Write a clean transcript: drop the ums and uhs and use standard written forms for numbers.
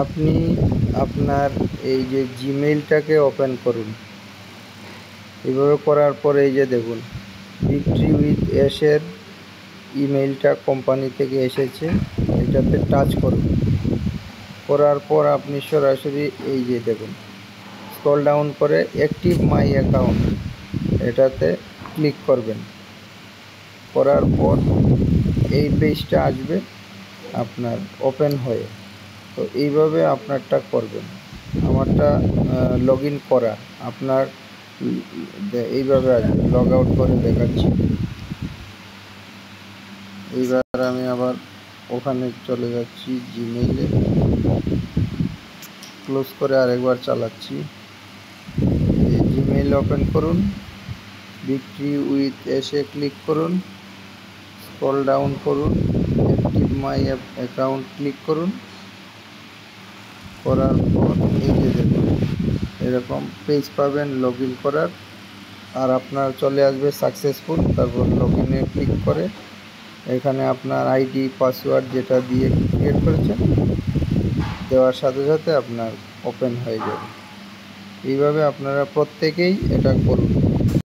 আপনি আপনার এই যে জিমেইলটাকে ওপেন করুন। এভাবে করার পরে এই যে দেখুন ভিক্টরি উইথ অ্যাশের ইমেইলটা কোম্পানি থেকে এসেছে, এটাতে টাচ করুন। করার পর আপনি সরাসরি এই যে দেখুন স্ক্রল ডাউন করে অ্যাক্টিভ মাই অ্যাকাউন্ট এটাতে ক্লিক করবেন। করার পর এই পেজটা আসবে আপনার ওপেন হয়ে। তো এইভাবে আপনারটা করবেন। আমারটা লগ ইন করা, আপনার এইভাবে আসবে। লগ আউট করে দেখাচ্ছি। এইবার আমি আবার ওখানে চলে যাচ্ছি জিমেইলে, ক্লোজ করে আরেকবার চালাচ্ছি। জিমেইল ওপেন করুন, ভিক্টরি উইথ অ্যাশে ক্লিক করুন, স্ক্রল ডাউন করুন, অ্যাক্টিভ মাই অ্যাকাউন্ট ক্লিক করুন। করার পর এই যে দেখুন এরকম পেজ পাবেন লগ ইন করার, আর আপনার চলে আসবে সাকসেসফুল। তারপর লগ ইনে ক্লিক করে এখানে আপনার আইডি পাসওয়ার্ড যেটা দিয়ে ক্রিয়েট করেছেন দেওয়ার সাথে সাথে আপনার ওপেন হয়ে যাবে। এইভাবে আপনারা প্রত্যেকেই এটা করুন।